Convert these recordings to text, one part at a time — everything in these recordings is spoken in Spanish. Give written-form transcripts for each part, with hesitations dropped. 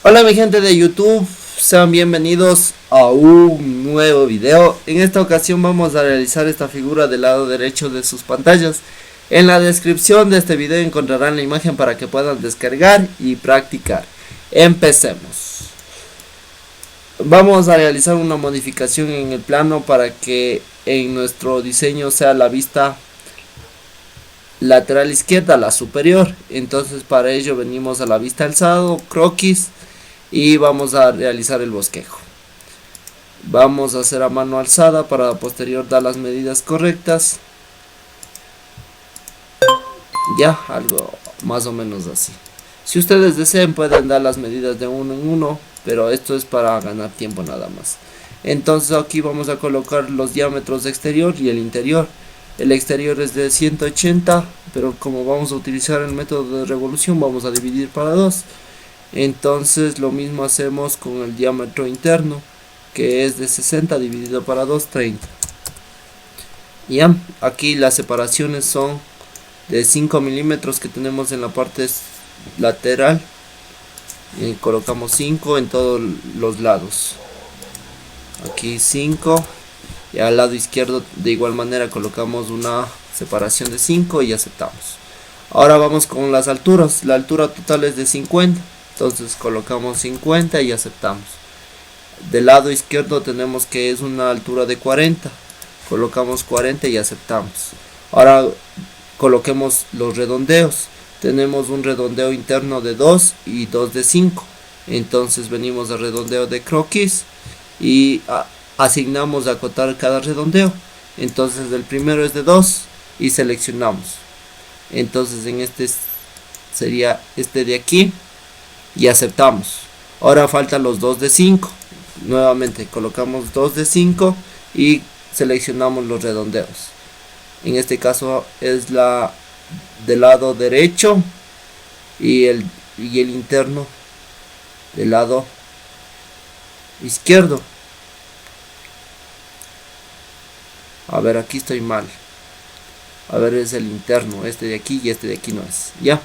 Hola mi gente de YouTube, sean bienvenidos a un nuevo video. En esta ocasión vamos a realizar esta figura del lado derecho de sus pantallas. En la descripción de este video encontrarán la imagen para que puedan descargar y practicar. Empecemos. Vamos a realizar una modificación en el plano para que en nuestro diseño sea la vista lateral izquierda, la superior. Entonces para ello venimos a la vista alzado, croquis, y vamos a realizar el bosquejo. Vamos a hacer a mano alzada para posterior dar las medidas correctas. Ya, algo más o menos así. Si ustedes desean pueden dar las medidas de uno en uno, pero esto es para ganar tiempo nada más. Entonces aquí vamos a colocar los diámetros exterior y el interior. El exterior es de 180, pero como vamos a utilizar el método de revolución vamos a dividir para 2. Entonces lo mismo hacemos con el diámetro interno, que es de 60 dividido para 2, 30. Ya, aquí las separaciones son de 5 milímetros que tenemos en la parte lateral. Y colocamos 5 en todos los lados. Aquí 5. Y al lado izquierdo de igual manera colocamos una separación de 5 y aceptamos. Ahora vamos con las alturas. La altura total es de 50. Entonces colocamos 50 y aceptamos. Del lado izquierdo tenemos que es una altura de 40. Colocamos 40 y aceptamos. Ahora coloquemos los redondeos. Tenemos un redondeo interno de 2 y 2 de 5. Entonces venimos al redondeo de croquis y asignamos a acotar cada redondeo. Entonces el primero es de 2 y seleccionamos. Entonces en este sería este de aquí. Y aceptamos. Ahora faltan los 2 de 5. Nuevamente colocamos 2 de 5 y seleccionamos los redondeos. En este caso es la del lado derecho y el interno del lado izquierdo. A ver, aquí estoy mal. A ver, es el interno, este de aquí y este de aquí no es. Ya,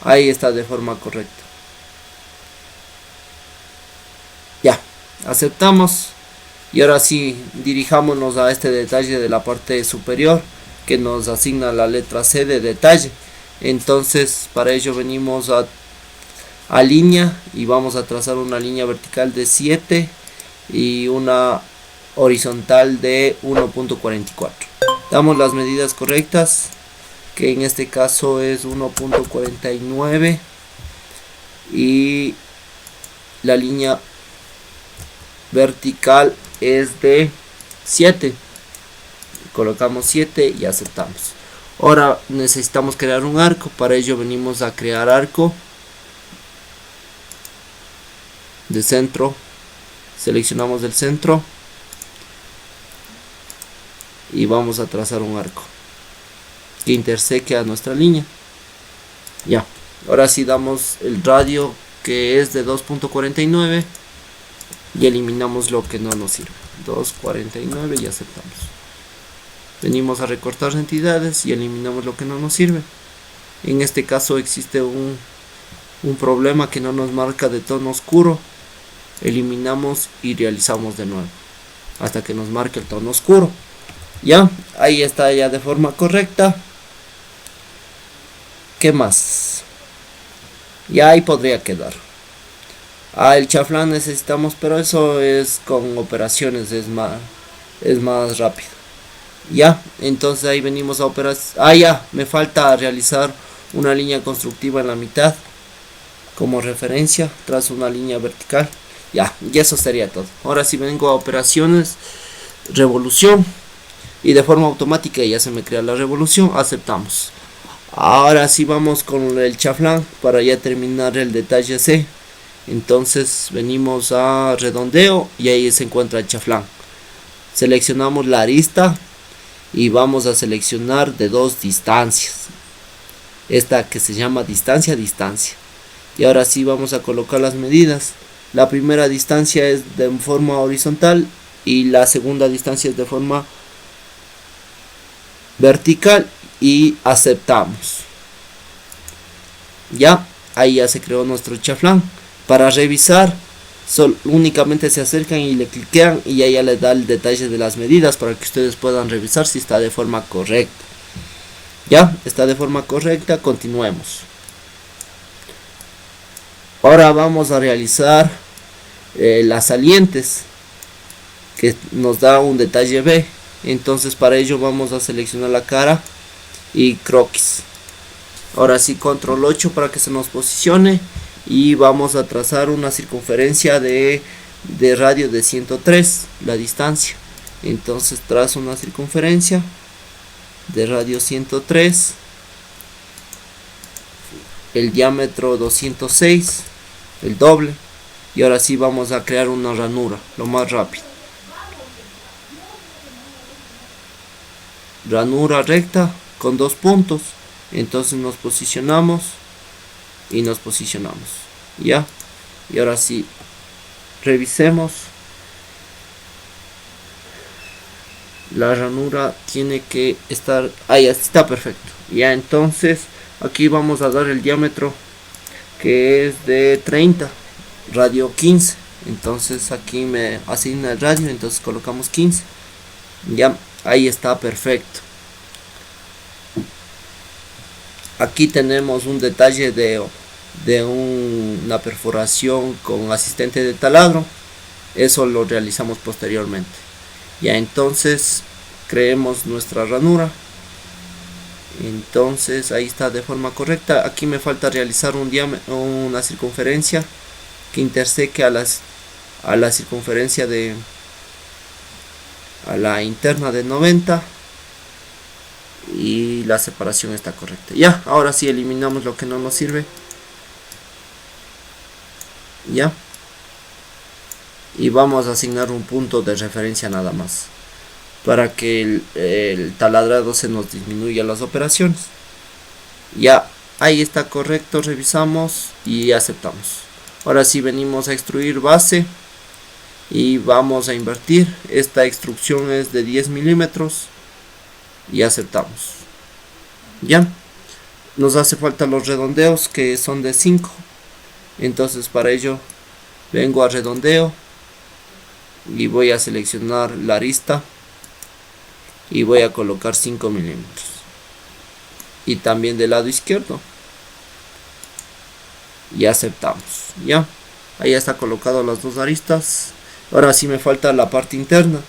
ahí está de forma correcta. Ya, aceptamos. Y ahora sí, dirijámonos a este detalle de la parte superior que nos asigna la letra C de detalle. Entonces para ello venimos a línea y vamos a trazar una línea vertical de 7 y una horizontal de 1.44. Damos las medidas correctas, que en este caso es 1.49, y la línea vertical es de 7. Colocamos 7 y aceptamos. Ahora necesitamos crear un arco. Para ello venimos a crear arco de centro. Seleccionamos el centro y vamos a trazar un arco que interseque a nuestra línea. Ya, ahora sí damos el radio, que es de 2.49, y eliminamos lo que no nos sirve. 2.49 y aceptamos. Venimos a recortar entidades y eliminamos lo que no nos sirve. En este caso existe un problema que no nos marca de tono oscuro. Eliminamos y realizamos de nuevo hasta que nos marque el tono oscuro. Ya, ahí está ya de forma correcta. ¿Qué más? Ya ahí podría quedar. El chaflán necesitamos, pero eso es con operaciones, es más rápido. Ya, entonces ahí venimos a operar. Ya, me falta realizar una línea constructiva en la mitad. Como referencia, trazo una línea vertical. Ya, y eso sería todo. Ahora sí vengo a operaciones, revolución, y de forma automática ya se me crea la revolución. Aceptamos. Ahora sí vamos con el chaflán para ya terminar el detalle C. Entonces venimos a redondeo y ahí se encuentra el chaflán. Seleccionamos la arista y vamos a seleccionar de 2 distancias. Esta que se llama distancia. Y ahora sí vamos a colocar las medidas. La primera distancia es de forma horizontal y la segunda distancia es de forma vertical y aceptamos. Ya, ahí ya se creó nuestro chaflán. Para revisar, únicamente se acercan y le cliquean y ya le da el detalle de las medidas para que ustedes puedan revisar si está de forma correcta. Ya está de forma correcta, continuemos. Ahora vamos a realizar las salientes, que nos da un detalle B. Entonces para ello vamos a seleccionar la cara y croquis. Ahora sí, control 8 para que se nos posicione, y vamos a trazar una circunferencia de radio de 103, la distancia. Entonces trazo una circunferencia de radio 103, el diámetro 206, el doble, y ahora sí vamos a crear una ranura lo más rápido. Ranura recta con 2 puntos. Entonces nos posicionamos y nos posicionamos, ya. Y ahora sí, revisemos. La ranura tiene que estar ahí, está perfecto. Ya, entonces aquí vamos a dar el diámetro, que es de 30, radio 15. Entonces aquí me asigna el radio, entonces colocamos 15. Ya, ahí está perfecto. Aquí tenemos un detalle de una perforación con asistente de taladro. Eso lo realizamos posteriormente. Ya, entonces creemos nuestra ranura. Entonces ahí está de forma correcta. Aquí me falta realizar una circunferencia que interseque a la circunferencia a la interna de 90, y la separación está correcta. Ya, ahora sí eliminamos lo que no nos sirve. Ya, y vamos a asignar un punto de referencia nada más, para que el taladrado se nos disminuya las operaciones. Ya, ahí está correcto, revisamos y aceptamos. Ahora sí venimos a extruir base y vamos a invertir. Esta extrusión es de 10 milímetros y aceptamos. Ya, nos hace falta los redondeos, que son de 5. Entonces para ello vengo a redondeo y voy a seleccionar la arista y voy a colocar 5 milímetros, y también del lado izquierdo, y aceptamos. Ya, ahí está colocado las dos aristas. Ahora sí me falta la parte interna.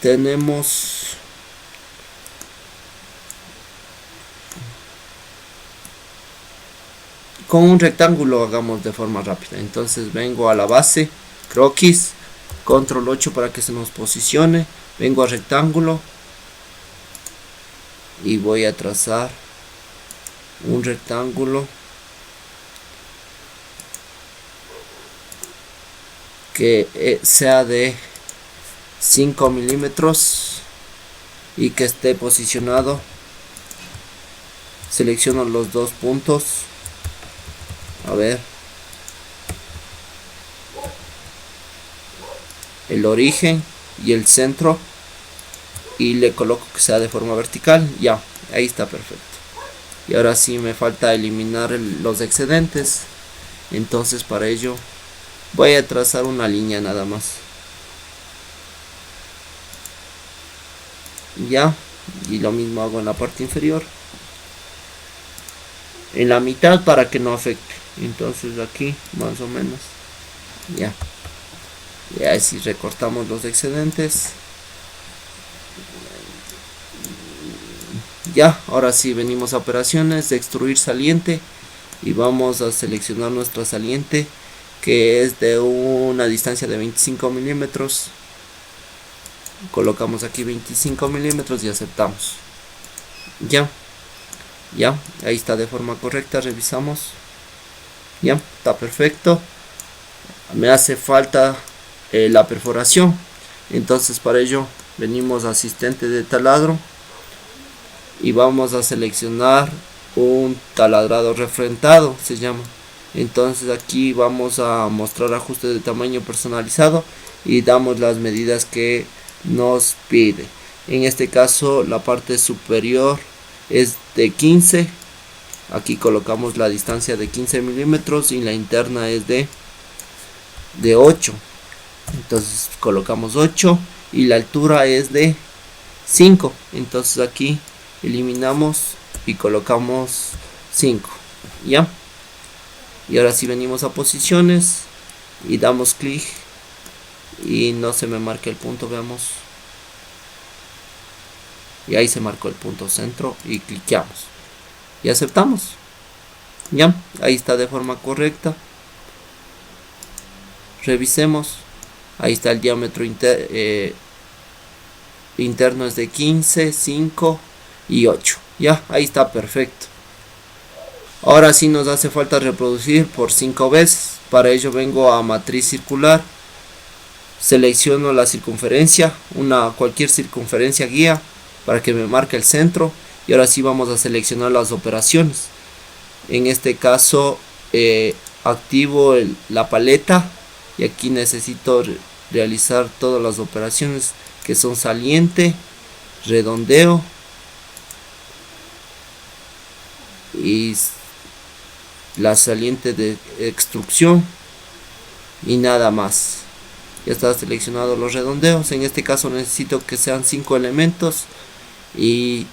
Tenemos con un rectángulo, hagamos de forma rápida. Entonces vengo a la base, croquis, control 8 para que se nos posicione, vengo a rectángulo y voy a trazar un rectángulo que sea de 5 milímetros y que esté posicionado. Selecciono los dos puntos, a ver, el origen y el centro, y le coloco que sea de forma vertical. Ya, ahí está perfecto. Y ahora sí me falta eliminar los excedentes. Entonces para ello voy a trazar una línea nada más. Ya, y lo mismo hago en la parte inferior, en la mitad, para que no afecte. Entonces aquí más o menos, ya. Y así recortamos los excedentes. Ya, ahora sí venimos a operaciones de extruir saliente y vamos a seleccionar nuestra saliente, que es de una distancia de 25 milímetros. Colocamos aquí 25 milímetros y aceptamos. Ya, ahí está de forma correcta, revisamos. Ya, está perfecto. Me hace falta la perforación. Entonces para ello venimos a asistente de taladro y vamos a seleccionar un taladrado refrentado, se llama. Entonces aquí vamos a mostrar ajuste de tamaño personalizado y damos las medidas que nos pide. En este caso la parte superior es de 15 Aquí colocamos la distancia de 15 milímetros y la interna es de 8. Entonces colocamos 8 y la altura es de 5. Entonces aquí eliminamos y colocamos 5. ¿Ya? Y ahora si venimos a posiciones y damos clic y no se me marca el punto, veamos. Y ahí se marcó el punto centro y cliqueamos. Y aceptamos. Ya, ahí está de forma correcta. Revisemos. Ahí está el diámetro interno es de 15, 5 y 8. Ya, ahí está perfecto. Ahora sí nos hace falta reproducir por 5 veces. Para ello vengo a matriz circular. Selecciono la circunferencia, cualquier circunferencia guía para que me marque el centro. Y ahora sí vamos a seleccionar las operaciones. En este caso activo la paleta y aquí necesito realizar todas las operaciones que son saliente, redondeo y la saliente de extrusión y nada más. Ya está seleccionado los redondeos. En este caso necesito que sean 5 elementos y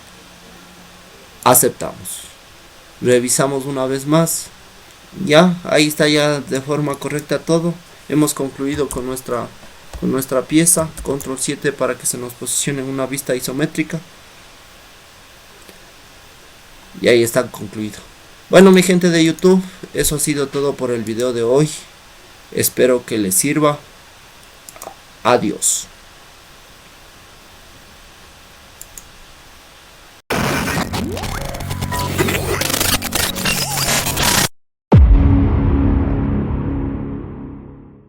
aceptamos. Revisamos una vez más. Ya, ahí está ya de forma correcta todo. Hemos concluido con nuestra pieza. Control 7 para que se nos posicione en una vista isométrica. Y ahí está concluido. Bueno, mi gente de YouTube, eso ha sido todo por el video de hoy. Espero que les sirva. Adiós.